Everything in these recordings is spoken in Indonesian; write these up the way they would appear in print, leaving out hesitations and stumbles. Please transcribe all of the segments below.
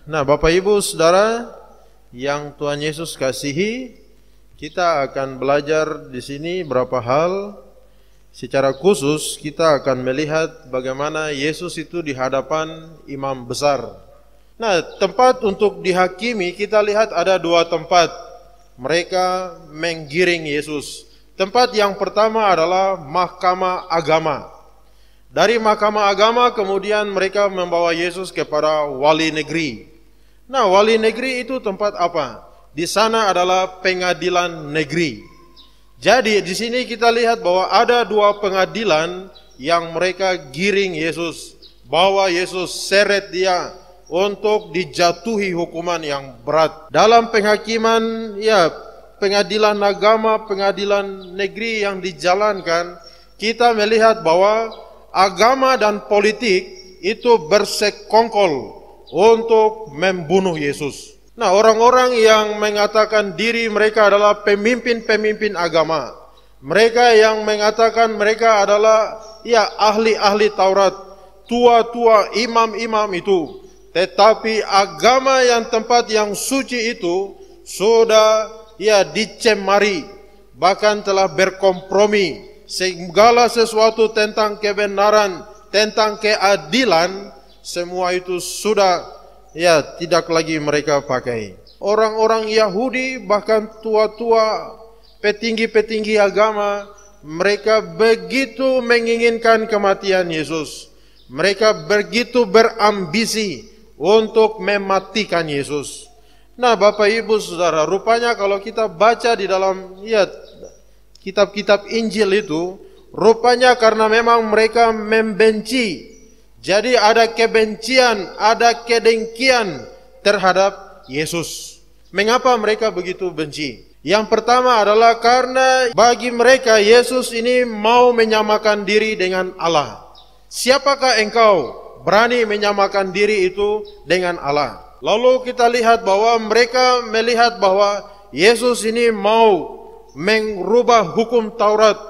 Nah, Bapak Ibu Saudara yang Tuhan Yesus kasihi, kita akan belajar di sini beberapa hal. Secara khusus kita akan melihat bagaimana Yesus itu di hadapan imam besar. Nah, tempat untuk dihakimi kita lihat ada dua tempat. Mereka menggiring Yesus. Tempat yang pertama adalah mahkamah agama. Dari mahkamah agama kemudian mereka membawa Yesus kepada wali negeri. Nah, wali negeri itu tempat apa? Di sana adalah pengadilan negeri. Jadi di sini kita lihat bahwa ada dua pengadilan yang mereka giring Yesus, bawa Yesus, seret dia untuk dijatuhi hukuman yang berat. Dalam penghakiman, pengadilan agama, pengadilan negeri yang dijalankan, kita melihat bahwa agama dan politik itu bersekongkol untuk membunuh Yesus. Nah, orang-orang yang mengatakan diri mereka adalah pemimpin-pemimpin agama, mereka yang mengatakan mereka adalah ahli-ahli Taurat, tua-tua imam-imam itu, tetapi agama yang tempat yang suci itu sudah dicemari, bahkan telah berkompromi. Segala sesuatu tentang kebenaran, tentang keadilan, semua itu sudah tidak lagi mereka pakai. Orang-orang Yahudi, bahkan tua-tua, petinggi-petinggi agama, mereka begitu menginginkan kematian Yesus. Mereka begitu berambisi untuk mematikan Yesus. Nah, Bapak Ibu Saudara, rupanya kalau kita baca di dalam kitab-kitab Injil itu, rupanya karena memang mereka membenci. Jadi ada kebencian, ada kedengkian terhadap Yesus. Mengapa mereka begitu benci? Yang pertama adalah karena bagi mereka Yesus ini mau menyamakan diri dengan Allah. Siapakah engkau berani menyamakan diri itu dengan Allah? Lalu kita lihat bahwa mereka melihat bahwa Yesus ini mau merubah hukum Taurat,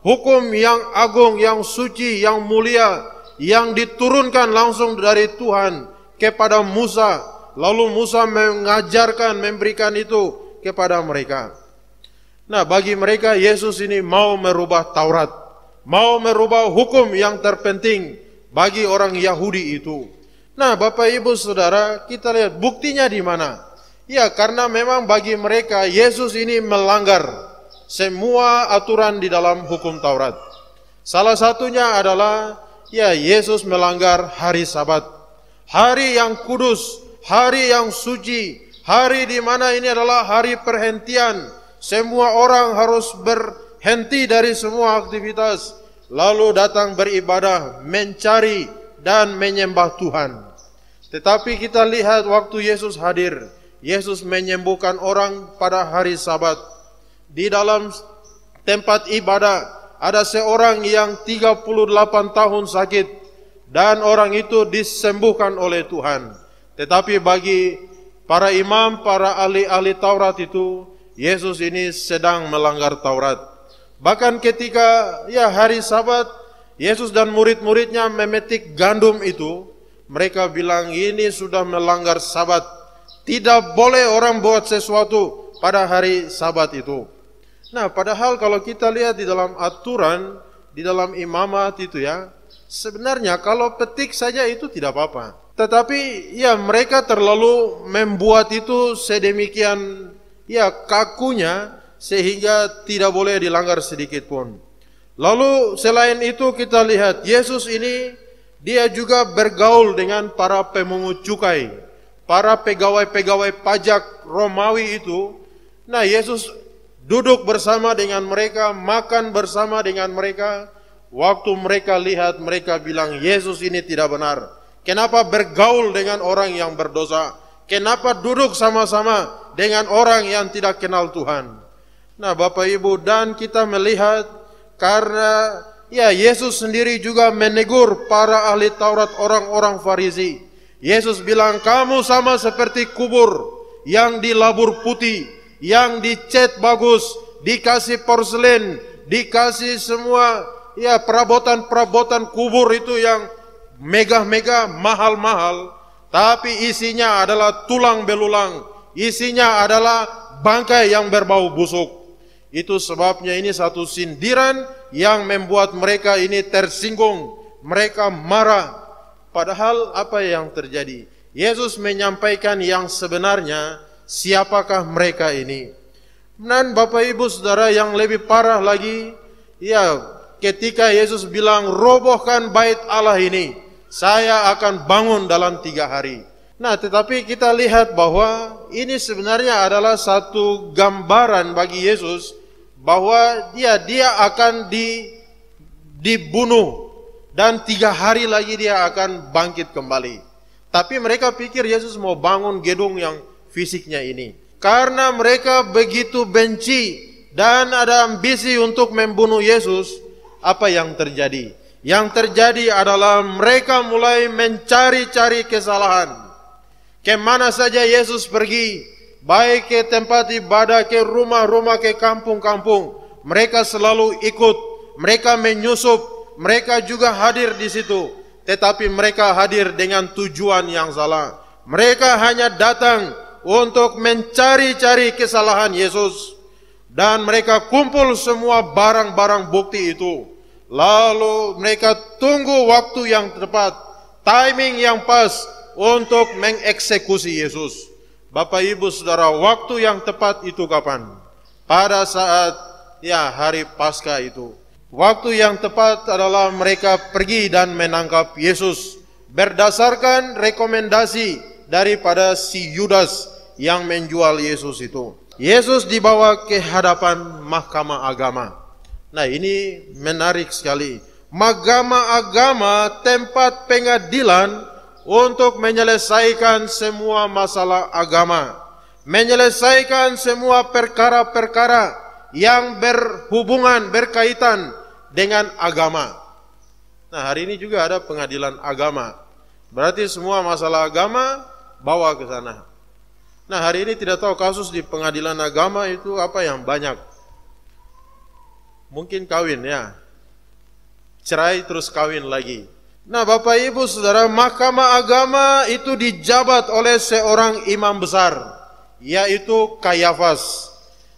hukum yang agung, yang suci, yang mulia, yang diturunkan langsung dari Tuhan kepada Musa. Lalu Musa mengajarkan, memberikan itu kepada mereka. Nah, bagi mereka Yesus ini mau merubah Taurat, mau merubah hukum yang terpenting bagi orang Yahudi itu. Nah, Bapak Ibu Saudara, kita lihat buktinya di mana? Ya, karena memang bagi mereka Yesus ini melanggar semua aturan di dalam hukum Taurat. Salah satunya adalah Yesus melanggar hari Sabat, hari yang kudus, hari yang suci, hari di mana ini adalah hari perhentian. Semua orang harus berhenti dari semua aktivitas, lalu datang beribadah, mencari dan menyembah Tuhan. Tetapi kita lihat waktu Yesus hadir, Yesus menyembuhkan orang pada hari Sabat. Di dalam tempat ibadah ada seorang yang 38 tahun sakit dan orang itu disembuhkan oleh Tuhan. Tetapi bagi para imam, para ahli-ahli Taurat itu, Yesus ini sedang melanggar Taurat. Bahkan ketika hari Sabat, Yesus dan murid-muridnya memetik gandum itu, mereka bilang ini sudah melanggar Sabat. Tidak boleh orang buat sesuatu pada hari Sabat itu. Nah, padahal kalau kita lihat di dalam aturan, di dalam imamat itu sebenarnya kalau petik saja itu tidak apa-apa. Tetapi mereka terlalu membuat itu sedemikian kakunya sehingga tidak boleh dilanggar sedikit pun. Lalu selain itu kita lihat Yesus ini dia juga bergaul dengan para pemungut cukai, para pegawai-pegawai pajak Romawi itu. Nah, Yesus duduk bersama dengan mereka, makan bersama dengan mereka. Waktu mereka lihat, mereka bilang, Yesus ini tidak benar. Kenapa bergaul dengan orang yang berdosa? Kenapa duduk sama-sama dengan orang yang tidak kenal Tuhan? Nah, Bapak Ibu, dan kita melihat karena Yesus sendiri juga menegur para ahli Taurat, orang-orang Farisi. Yesus bilang, kamu sama seperti kubur yang dilabur putih, yang dicat bagus, dikasih porselen, dikasih semua perabotan-perabotan kubur itu yang megah-megah, mahal-mahal. tapi isinya adalah tulang belulang, isinya adalah bangkai yang berbau busuk. Itu sebabnya ini satu sindiran yang membuat mereka ini tersinggung, mereka marah. Padahal apa yang terjadi? Yesus menyampaikan yang sebenarnya, siapakah mereka ini. Dan Bapak Ibu Saudara, yang lebih parah lagi, ya, ketika Yesus bilang, robohkan bait Allah ini, saya akan bangun dalam 3 hari. Nah, tetapi kita lihat bahwa ini sebenarnya adalah satu gambaran bagi Yesus bahwa dia akan dibunuh dan 3 hari lagi dia akan bangkit kembali. Tapi mereka pikir Yesus mau bangun gedung yang fisiknya ini. Karena mereka begitu benci dan ada ambisi untuk membunuh Yesus, apa yang terjadi? Yang terjadi adalah mereka mulai mencari-cari kesalahan. Kemana saja Yesus pergi, baik ke tempat ibadah, ke rumah-rumah, ke kampung-kampung, mereka selalu ikut, mereka menyusup, mereka juga hadir di situ. Tetapi mereka hadir dengan tujuan yang salah. Mereka hanya datang untuk mencari-cari kesalahan Yesus. Dan mereka kumpul semua barang-barang bukti itu. Lalu mereka tunggu waktu yang tepat, timing yang pas untuk mengeksekusi Yesus. Bapak Ibu Saudara, waktu yang tepat itu kapan? Pada saat hari Paskah itu. Waktu yang tepat adalah mereka pergi dan menangkap Yesus berdasarkan rekomendasi daripada si Yudas yang menjual Yesus itu. Yesus dibawa ke hadapan mahkamah agama. Nah, ini menarik sekali. Mahkamah agama tempat pengadilan untuk menyelesaikan semua masalah agama, menyelesaikan semua perkara-perkara yang berhubungan, berkaitan dengan agama. Nah, hari ini juga ada pengadilan agama. Berarti semua masalah agama bawa ke sana. Nah, hari ini tidak tahu kasus di pengadilan agama itu apa yang banyak. Mungkin kawin ya. Cerai terus kawin lagi. Nah, Bapak Ibu Saudara, mahkamah agama itu dijabat oleh seorang imam besar, yaitu Kayafas.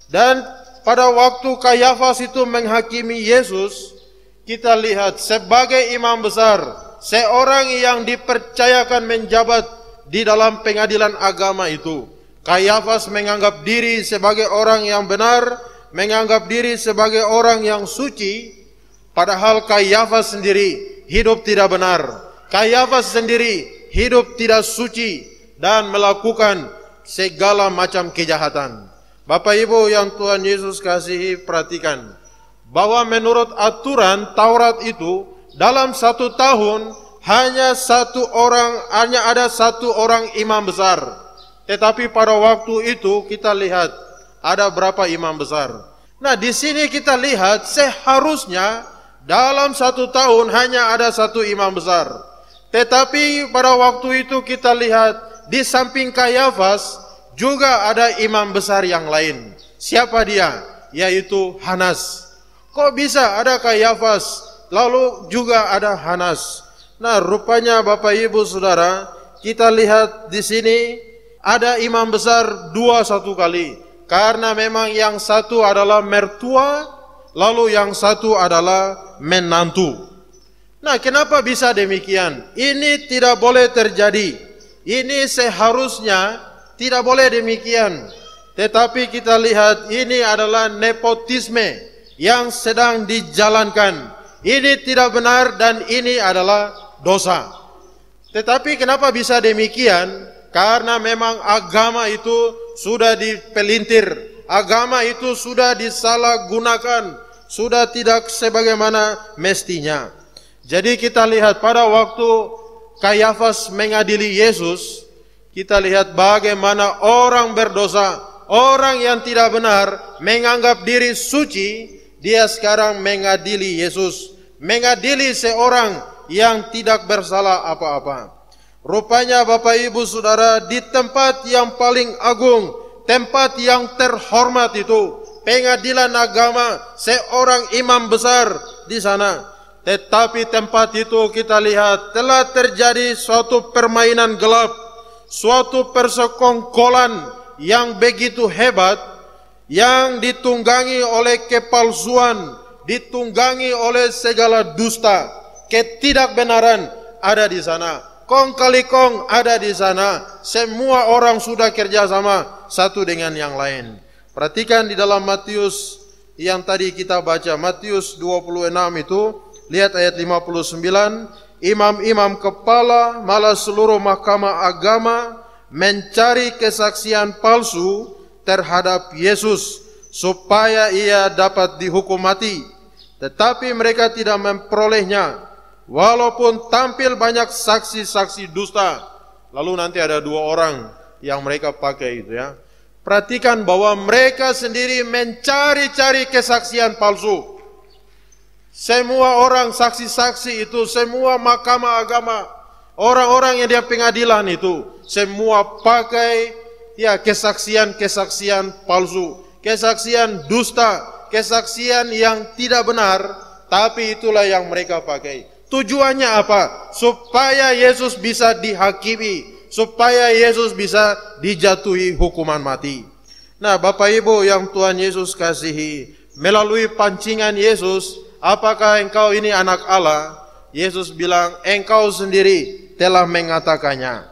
Dan pada waktu Kayafas itu menghakimi Yesus, kita lihat sebagai imam besar, seorang yang dipercayakan menjabat di dalam pengadilan agama itu, Kayafas menganggap diri sebagai orang yang benar, menganggap diri sebagai orang yang suci, padahal Kayafas sendiri hidup tidak benar. Kayafas sendiri hidup tidak suci dan melakukan segala macam kejahatan. Bapak Ibu yang Tuhan Yesus kasihi, perhatikan bahwa menurut aturan Taurat itu dalam 1 tahun hanya ada satu orang imam besar. Tetapi pada waktu itu kita lihat ada berapa imam besar. Nah, di sini kita lihat seharusnya dalam 1 tahun hanya ada 1 imam besar. Tetapi pada waktu itu kita lihat di samping Kayafas juga ada imam besar yang lain. Siapa dia? Yaitu Hanas. Kok bisa ada Kayafas lalu juga ada Hanas? Nah, rupanya Bapak Ibu Saudara, kita lihat di sini ada imam besar 1 kali. Karena memang yang satu adalah mertua, lalu yang satu adalah menantu. Nah, kenapa bisa demikian? Ini tidak boleh terjadi. Ini seharusnya tidak boleh demikian. Tetapi kita lihat ini adalah nepotisme yang sedang dijalankan. Ini tidak benar dan ini adalah dosa. Tetapi kenapa bisa demikian? Karena memang agama itu sudah dipelintir, agama itu sudah disalahgunakan, sudah tidak sebagaimana mestinya. Jadi kita lihat pada waktu Kayafas mengadili Yesus, kita lihat bagaimana orang berdosa, orang yang tidak benar menganggap diri suci, dia sekarang mengadili Yesus, mengadili seorang yang tidak bersalah apa-apa. Rupanya Bapak Ibu Saudara, di tempat yang paling agung, tempat yang terhormat itu, pengadilan agama, seorang imam besar di sana. Tetapi tempat itu kita lihat telah terjadi suatu permainan gelap, suatu persekongkolan yang begitu hebat, yang ditunggangi oleh kepalsuan, ditunggangi oleh segala dusta, ketidakbenaran ada di sana. Kong kali kong ada di sana. Semua orang sudah kerjasama satu dengan yang lain. Perhatikan di dalam Matius yang tadi kita baca, Matius 26 itu, lihat ayat 59. Imam-imam kepala malah seluruh mahkamah agama mencari kesaksian palsu terhadap Yesus supaya ia dapat dihukum mati. Tetapi mereka tidak memperolehnya, walaupun tampil banyak saksi-saksi dusta. Lalu nanti ada dua orang yang mereka pakai itu ya. Perhatikan bahwa mereka sendiri mencari-cari kesaksian palsu. Semua orang saksi-saksi itu, semua mahkamah agama, orang-orang yang di pengadilan itu, semua pakai ya kesaksian-kesaksian palsu, kesaksian dusta, kesaksian yang tidak benar, tapi itulah yang mereka pakai. Tujuannya apa? Supaya Yesus bisa dihakimi, supaya Yesus bisa dijatuhi hukuman mati. Nah, Bapak Ibu yang Tuhan Yesus kasihi, melalui pancingan Yesus, apakah engkau ini anak Allah? Yesus bilang, engkau sendiri telah mengatakannya.